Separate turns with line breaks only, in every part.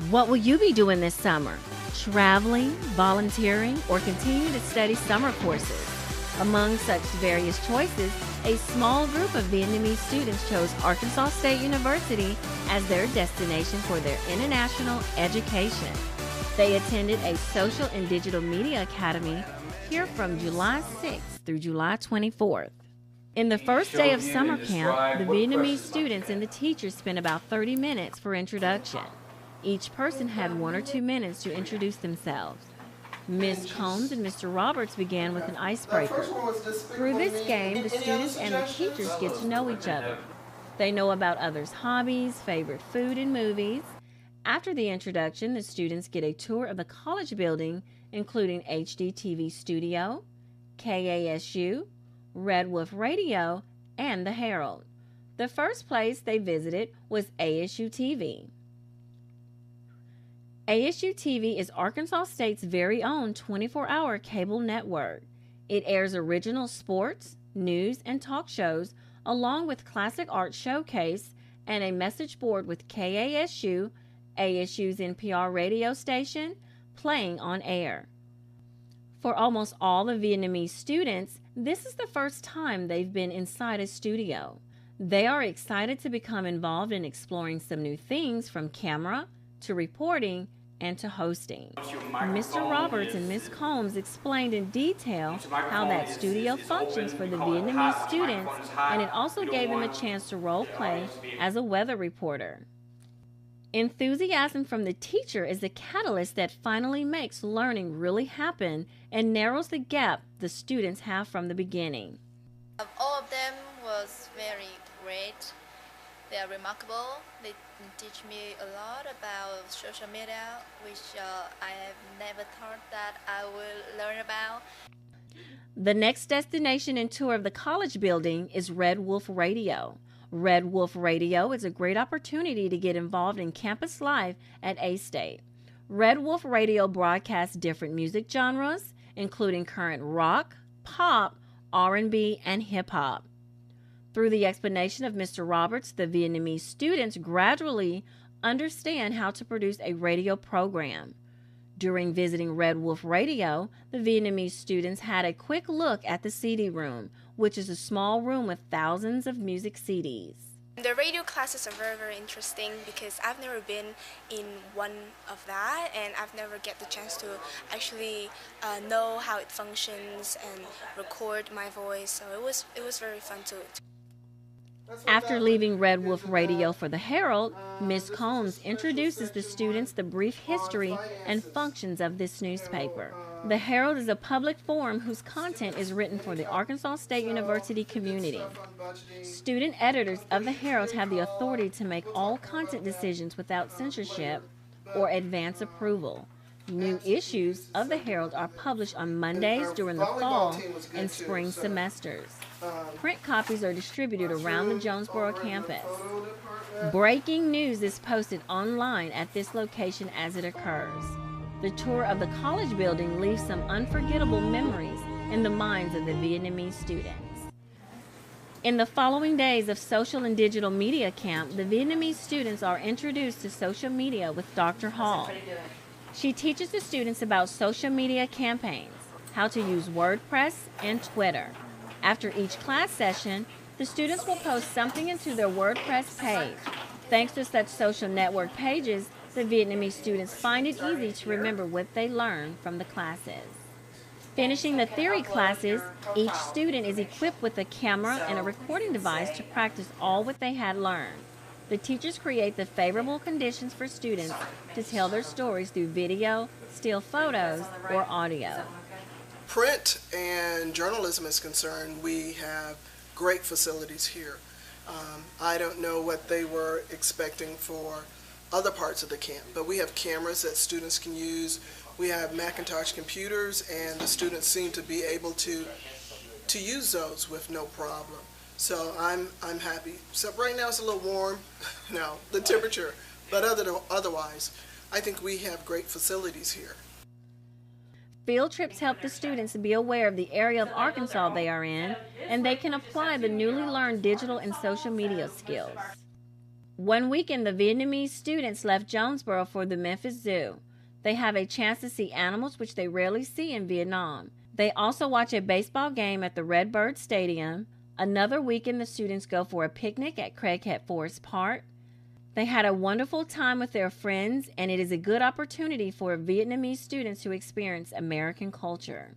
What will you be doing this summer? Traveling, volunteering, or continue to study summer courses? Among such various choices, a small group of Vietnamese students chose Arkansas State University as their destination for their international education. They attended a Social and Digital Media Academy here from July 6th through July 24th. In the first day of summer camp, the Vietnamese students and the teachers spent about 30 minutes for introduction. Each person had 1 or 2 minutes to introduce themselves. Ms. Combs and Mr. Roberts began with an icebreaker. Through this game, the students and the teachers get to know each other. They know about others' hobbies, favorite food, and movies. After the introduction, the students get a tour of the college building, including HDTV Studio, KASU, Red Wolf Radio, and the Herald. The first place they visited was ASU TV. ASU TV is Arkansas State's very own 24-hour cable network. It airs original sports, news, and talk shows, along with classic art showcase and a message board with KASU, ASU's NPR radio station, playing on air. For almost all the Vietnamese students, this is the first time they've been inside a studio. They are excited to become involved in exploring some new things, from camera to reporting and to hosting. Mr. Roberts and Ms. Combs explained in detail how that studio functions for the Vietnamese students, and it also gave them a chance to role play as a weather reporter. Enthusiasm from the teacher is the catalyst that finally makes learning really happen and narrows the gap the students have from the beginning.
All of them was very great. They are remarkable. They teach me a lot about social media, which I have never thought that I will learn about.
The next destination and tour of the college building is Red Wolf Radio. Red Wolf Radio is a great opportunity to get involved in campus life at A-State. Red Wolf Radio broadcasts different music genres, including current rock, pop, R&B, and hip-hop. Through the explanation of Mr. Roberts, the Vietnamese students gradually understand how to produce a radio program. During visiting Red Wolf Radio, the Vietnamese students had a quick look at the CD room, which is a small room with thousands of music CDs.
The radio classes are very, very interesting because I've never been in one of that, and I've never get the chance to actually know how it functions and record my voice. So it was very fun too.
After leaving Red Wolf Radio for the Herald, Ms. Combs introduces the students the brief history and functions of this newspaper. The Herald is a public forum whose content is written for the Arkansas State University community. Student editors of the Herald have the authority to make all content decisions without censorship or advance approval. New issues of the Herald are published on Mondays during the fall and spring semesters. Print copies are distributed around the Jonesboro campus. Breaking news is posted online at this location as it occurs. The tour of the college building leaves some unforgettable memories in the minds of the Vietnamese students. In the following days of social and digital media camp, the Vietnamese students are introduced to social media with Dr. Hall. She teaches the students about social media campaigns, how to use WordPress and Twitter. After each class session, the students will post something into their WordPress page. Thanks to such social network pages, the Vietnamese students find it easy to remember what they learned from the classes. Finishing the theory classes, each student is equipped with a camera and a recording device to practice all what they had learned. The teachers create the favorable conditions for students to tell their stories through video, still photos, or audio.
Print and journalism is concerned, we have great facilities here. I don't know what they were expecting for other parts of the camp, but we have cameras that students can use. We have Macintosh computers, and the students seem to be able to use those with no problem. So I'm happy. So right now it's a little warm, the temperature, but otherwise, I think we have great facilities here.
Field trips help the students be aware of the area of Arkansas they are in, and they can apply the newly learned digital and social media skills. One weekend, the Vietnamese students left Jonesboro for the Memphis Zoo. They have a chance to see animals which they rarely see in Vietnam. They also watch a baseball game at the Redbird Stadium. Another weekend, the students go for a picnic at Craighead Forest Park. They had a wonderful time with their friends, and it is a good opportunity for Vietnamese students to experience American culture.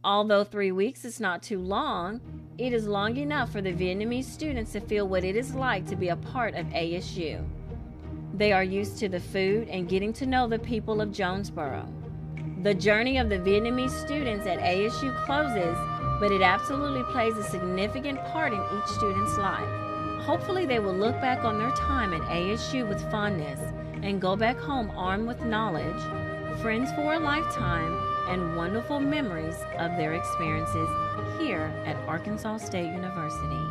Although 3 weeks is not too long, it is long enough for the Vietnamese students to feel what it is like to be a part of ASU. They are used to the food and getting to know the people of Jonesboro. The journey of the Vietnamese students at ASU closes, but it absolutely plays a significant part in each student's life. Hopefully they will look back on their time at ASU with fondness and go back home armed with knowledge, friends for a lifetime, and wonderful memories of their experiences here at Arkansas State University.